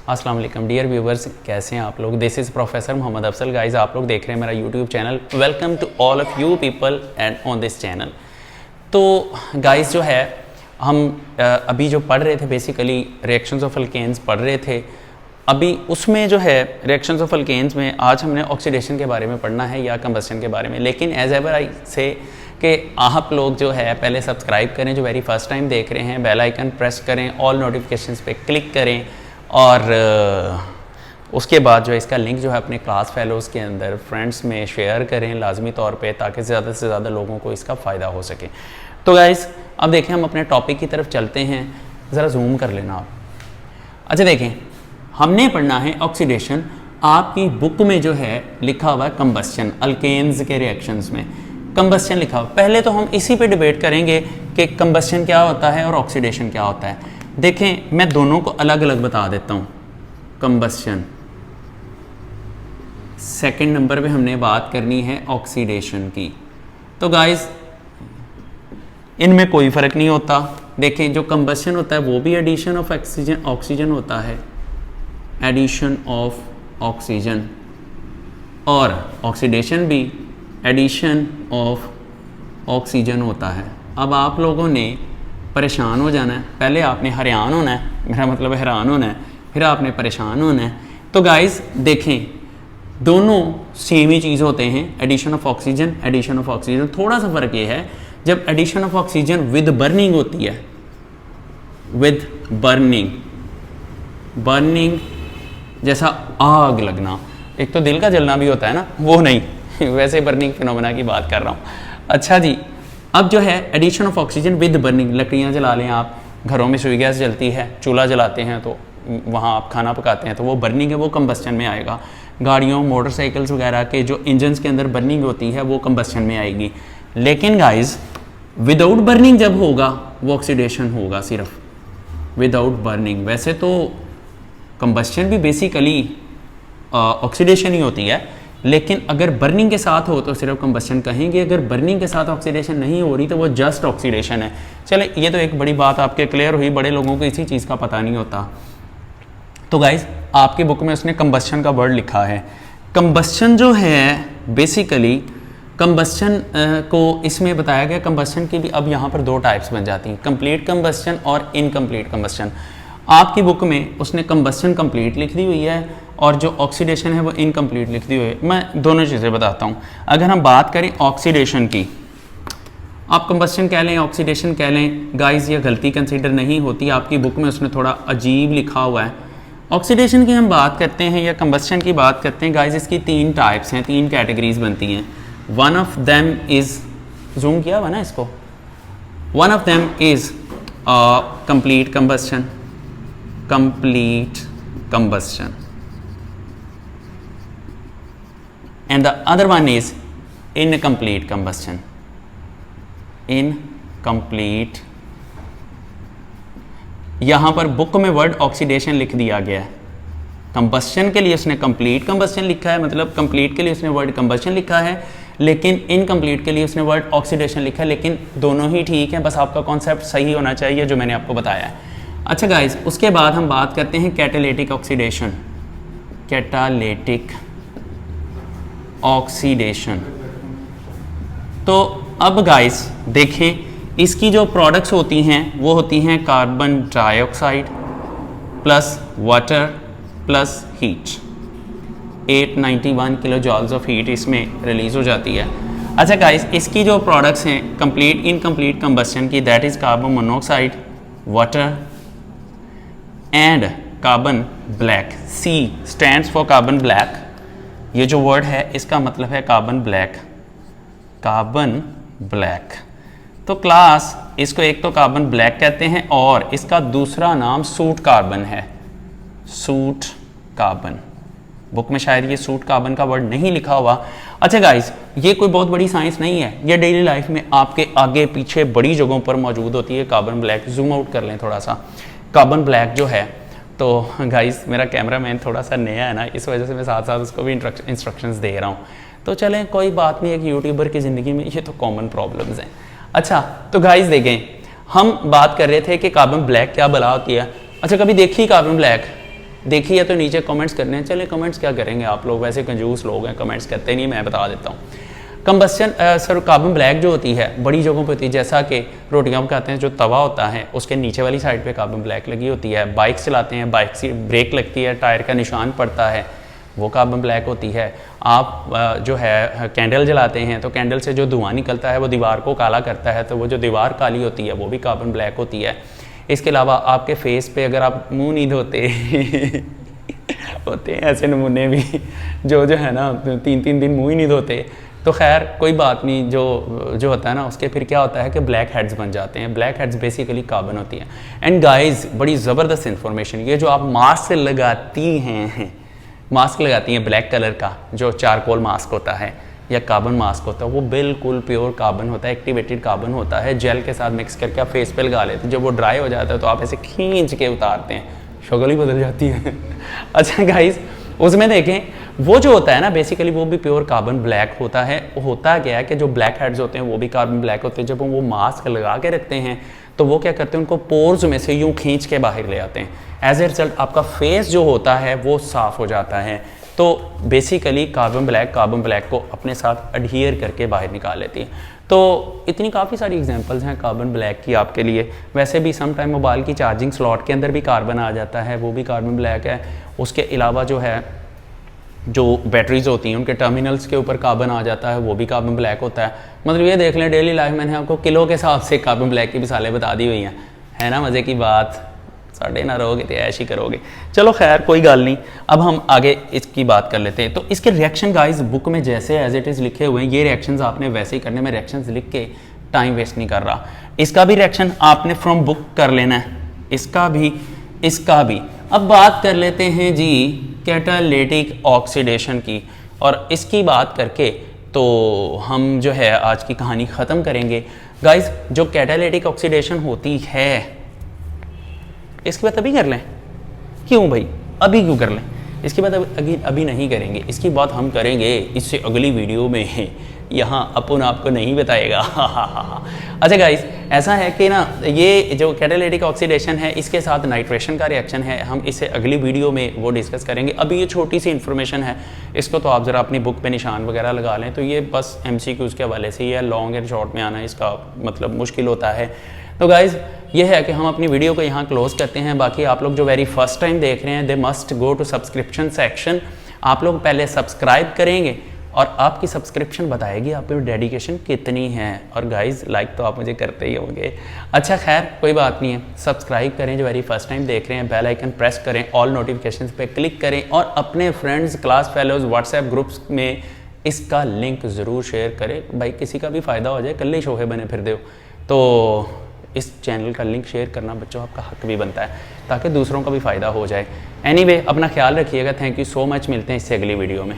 अस्सलाम वालेकुम dear viewers, कैसे हैं आप लोग। This is professor Mohammad Afsal. Guys आप लोग देख रहे हैं मेरा YouTube channel. Welcome to all of you people and on this channel. तो गाइस जो है हम अभी जो पढ़ रहे थे बेसिकली रिएक्शंस ऑफ अल्केन्स पढ़ रहे थे। अभी उसमें जो है रिएक्शंस ऑफ अल्केन्स में आज हमने ऑक्सीडेशन के बारे में पढ़ना है या कंबस्शन के बारे में। लेकिन एज एवर आई से कि आप लोग जो है पहले सब्सक्राइब करें, जो वेरी फर्स्ट टाइम देख रहे हैं बेल आइकन प्रेस करें, ऑल नोटिफिकेशंस पे क्लिक करें और उसके बाद जो है इसका लिंक जो है अपने क्लास फेलोज़ के अंदर फ्रेंड्स में शेयर करें लाजमी तौर पे, ताकि ज़्यादा से ज़्यादा लोगों को इसका फ़ायदा हो सके। तो गाइज़ अब देखें हम अपने टॉपिक की तरफ चलते हैं। ज़रा जूम कर लेना आप। अच्छा देखें, हमने पढ़ना है ऑक्सीडेशन। आपकी बुक में जो है लिखा हुआ है कंबस्शन, अल्केन्स के रिएक्शंस में कंबस्शन लिखा हुआ। पहले तो हम इसी पे डिबेट करेंगे कि कंबस्शन क्या होता है और ऑक्सीडेशन क्या होता है। देखें मैं दोनों को अलग अलग बता देता हूँ। कंबस्शन, सेकंड नंबर पे हमने बात करनी है ऑक्सीडेशन की। तो गाइस इनमें कोई फ़र्क नहीं होता। देखें जो कंबस्शन होता है वो भी एडिशन ऑफ ऑक्सीजन होता है, एडिशन ऑफ ऑक्सीजन, और ऑक्सीडेशन भी एडिशन ऑफ ऑक्सीजन होता है। अब आप लोगों ने परेशान हो जाना है, पहले आपने हैरान होना है, मेरा मतलब हैरान होना है, फिर आपने परेशान होना है। तो गाइस देखें दोनों सेम ही चीज़ होते हैं, addition of oxygen, addition of oxygen. थोड़ा सा फ़र्क ये है जब addition of oxygen with burning होती है, विद बर्निंग, बर्निंग जैसा आग लगना, एक तो दिल का जलना भी होता है ना, वो नहीं वैसे बर्निंग फिनोमेना की बात कर रहा हूँ। अच्छा जी, अब जो है addition of oxygen with burning, लकड़ियाँ जला लें आप, घरों में सुई गैस जलती है, चूल्हा जलाते हैं तो वहाँ आप खाना पकाते हैं, तो वो बर्निंग है, वो कंबस्शन में आएगा। गाड़ियों मोटरसाइकिल्स वगैरह के जो इंजन्स के अंदर बर्निंग होती है वो कंबस्शन में आएगी। लेकिन गाइज विदाउट बर्निंग जब होगा वो ऑक्सीडेशन होगा, सिर्फ विदाउट बर्निंग। वैसे तो कंबस्शन भी बेसिकली ऑक्सीडेशन ही होती है, लेकिन अगर बर्निंग के साथ हो तो सिर्फ कंबस्शन कहेंगे। अगर बर्निंग के साथ ऑक्सीडेशन नहीं हो रही तो वो जस्ट ऑक्सीडेशन है। चले ये तो एक बड़ी बात आपके क्लियर हुई, बड़े लोगों को इसी चीज़ का पता नहीं होता। तो गाइज आपकी बुक में उसने कंबस्शन का वर्ड लिखा है। कंबस्शन जो है बेसिकली कंबस्शन को इसमें बताया गया, कंबस्शन की भी अब यहाँ पर दो टाइप्स बन जाती हैं, कंप्लीट कंबस्शन और इनकम्प्लीट कंबस्शन। आपकी बुक में उसने कंबस्शन कंप्लीट लिख दी हुई है और जो ऑक्सीडेशन है वो इनकम्प्लीट लिख दी हुई है। मैं दोनों चीज़ें बताता हूँ। अगर हम बात करें ऑक्सीडेशन की, आप कंबस्शन कह लें ऑक्सीडेशन कह लें, गाइस ये गलती कंसीडर नहीं होती। आपकी बुक में उसने थोड़ा अजीब लिखा हुआ है। ऑक्सीडेशन की हम बात करते हैं या कंबस्शन की बात करते हैं गाइस, इसकी तीन टाइप्स हैं, तीन कैटेगरीज बनती हैं। One of them is, zoom किया हुआ ना इसको, one of them is complete combustion, complete combustion, and the other one is incomplete combustion, incomplete। यहां पर बुक में वर्ड ऑक्सीडेशन लिख दिया गया है। कंबस्शन के लिए उसने कंप्लीट कंबस्शन लिखा है, मतलब कंप्लीट के लिए उसने वर्ड कंबस्शन लिखा है, लेकिन इनकम्प्लीट के लिए उसने वर्ड ऑक्सीडेशन लिखा है। लेकिन दोनों ही ठीक है, बस आपका कॉन्सेप्ट सही होना चाहिए जो मैंने आपको बताया है। अच्छा गाइज, उसके बाद हम बात करते हैं कैटालिटिक ऑक्सीडेशन, कैटालिटिक ऑक्सीडेशन। तो अब गाइज देखें इसकी जो प्रोडक्ट्स होती हैं वो होती हैं carbon dioxide plus water plus heat. 891 kilo joules of heat इसमें रिलीज हो जाती है। अच्छा गाइज, इसकी जो प्रोडक्ट्स हैं कंप्लीट इनकम्प्लीट कंबस्शन की, that is carbon monoxide, water and carbon black. C stands for carbon black. ये जो वर्ड है इसका मतलब है कार्बन ब्लैक, कार्बन ब्लैक। तो क्लास इसको एक तो कार्बन ब्लैक कहते हैं और इसका दूसरा नाम सूट कार्बन है, सूट कार्बन। बुक में शायद ये सूट कार्बन का वर्ड नहीं लिखा हुआ। अच्छा गाइस, ये कोई बहुत बड़ी साइंस नहीं है, ये डेली लाइफ में आपके आगे पीछे बड़ी जगहों पर मौजूद होती है कार्बन ब्लैक। जूम आउट कर लें थोड़ा सा। कार्बन ब्लैक जो है, तो गाइस मेरा कैमरामैन थोड़ा सा नया है ना, इस वजह से मैं साथ साथ उसको भी इंस्ट्रक्शंस दे रहा हूँ। तो चलें कोई बात नहीं, एक यूट्यूबर की ज़िंदगी में ये तो कॉमन प्रॉब्लम्स हैं। अच्छा तो गाइस देखें, हम बात कर रहे थे कि कार्बन ब्लैक क्या बला होती है। अच्छा कभी देखी कार्बन ब्लैक? देखी है तो नीचे कमेंट्स करने हैं। चले कमेंट्स क्या करेंगे आप लोग, वैसे कंजूस लोग हैं, कमेंट्स करते नहीं, मैं बता देता हूँ। कंबस्शन सर कार्बन ब्लैक जो होती है बड़ी जगहों पे होती है, जैसा कि रोटियां पकाते हैं जो तवा होता है उसके नीचे वाली साइड पे कार्बन ब्लैक लगी होती है। बाइक चलाते हैं, बाइक से ब्रेक लगती है, टायर का निशान पड़ता है, वो कार्बन ब्लैक होती है। आप जो है कैंडल जलाते हैं तो कैंडल से जो धुआं निकलता है वो दीवार को काला करता है, तो वो जो दीवार काली होती है वो भी कार्बन ब्लैक होती है। इसके अलावा आपके फेस पे अगर आप मुँह नहीं धोते होते हैं ऐसे नमूने भी जो है ना 3-3 दिन मुँह ही नहीं धोते, तो खैर कोई बात नहीं, जो होता है ना उसके फिर क्या होता है कि ब्लैक हेड्स बन जाते हैं। ब्लैक हेड्स बेसिकली कार्बन होती है। एंड गाइस बड़ी ज़बरदस्त इन्फॉर्मेशन, ये जो आप मास्क लगाती हैं, मास्क लगाती हैं ब्लैक कलर का जो चारकोल मास्क होता है या कार्बन मास्क होता है, वो बिल्कुल प्योर कार्बन होता है, एक्टिवेटेड कार्बन होता है। जेल के साथ मिक्स करके आप फेस पे लगा लेते हैं, जब वो ड्राई हो जाता है तो आप ऐसे खींच के उतारते हैं, शक्ल ही बदल जाती है। अच्छा गाइस, उसमें देखें वो जो होता है ना बेसिकली वो भी प्योर कार्बन ब्लैक होता है। होता क्या है कि जो ब्लैक हेड्स होते हैं वो भी कार्बन ब्लैक होते हैं। जब वो मास्क लगा के रखते हैं तो वो क्या करते हैं, उनको पोर्स में से यूं खींच के बाहर ले आते हैं। एज ए रिजल्ट आपका फेस जो होता है वो साफ हो जाता है। तो बेसिकली कार्बन ब्लैक को अपने साथ अडहियर करके बाहर निकाल लेती है। तो इतनी काफ़ी सारी एग्जांपल्स हैं कार्बन ब्लैक की आपके लिए। वैसे भी सम टाइम मोबाइल की चार्जिंग स्लॉट के अंदर भी कार्बन आ जाता है, वो भी कार्बन ब्लैक है। उसके अलावा जो है जो बैटरीज होती हैं उनके टर्मिनल्स के ऊपर कार्बन आ जाता है, वो भी कार्बन ब्लैक होता है। मतलब ये देख लें डेली लाइफ मैंने आपको किलो के हिसाब से कार्बन ब्लैक की मिसालें बता दी हुई हैं, है ना। मज़े की बात, साढ़े ना रहोगे तो ऐश ही करोगे। चलो खैर कोई गल नहीं, अब हम आगे इसकी बात कर लेते हैं। तो इसके रिएक्शन गाइस बुक में जैसे एज इट इज़ लिखे हुए हैं, ये रिएक्शंस आपने वैसे ही करने में, रिएक्शंस लिख के टाइम वेस्ट नहीं कर रहा। इसका भी रिएक्शन आपने फ्रॉम बुक कर लेना है, इसका भी, इसका भी। अब बात कर लेते हैं जी कैटालिटिक ऑक्सीडेशन की, और इसकी बात करके तो हम जो है आज की कहानी ख़त्म करेंगे। गाइस जो कैटालिटिक ऑक्सीडेशन होती है इसकी बात अभी कर लें, क्यों भाई अभी क्यों कर लें, इसकी बात अभी नहीं करेंगे, इसकी बात हम करेंगे इससे अगली वीडियो में, यहाँ अपन आपको नहीं बताएगा। अच्छा गाइस ऐसा है कि ना ये जो कैटालिटिक ऑक्सीडेशन है इसके साथ नाइट्रेशन का रिएक्शन है, हम इसे अगली वीडियो में वो डिस्कस करेंगे। अभी ये छोटी सी इन्फॉर्मेशन है, इसको तो आप ज़रा अपनी बुक पे निशान वगैरह लगा लें। तो ये बस MCQs के हवाले से या लॉन्ग एंड शॉर्ट में आना इसका मतलब मुश्किल होता है। तो गाइज़ ये है कि हम अपनी वीडियो को यहाँ क्लोज करते हैं। बाकी आप लोग जो वेरी फर्स्ट टाइम देख रहे हैं they must go to subscription section. आप लोग पहले सब्सक्राइब करेंगे और आपकी सब्सक्रिप्शन बताएगी आप में डेडिकेशन कितनी है। और गाइज़ लाइक तो आप मुझे करते ही होंगे। अच्छा खैर कोई बात नहीं है, सब्सक्राइब करें जो वेरी फर्स्ट टाइम देख रहे हैं, बेल आइकन प्रेस करें, ऑल नोटिफिकेशंस पे क्लिक करें और अपने friends, class fellows, WhatsApp groups में इसका लिंक ज़रूर शेयर करें। भाई किसी का भी फ़ायदा हो जाए, कल ही शोहे बने फिर दो। तो इस चैनल का लिंक शेयर करना बच्चों आपका हक भी बनता है ताकि दूसरों का भी फ़ायदा हो जाए। एनीवे अपना ख्याल रखिएगा। थैंक यू सो मच, मिलते हैं इससे अगली वीडियो में।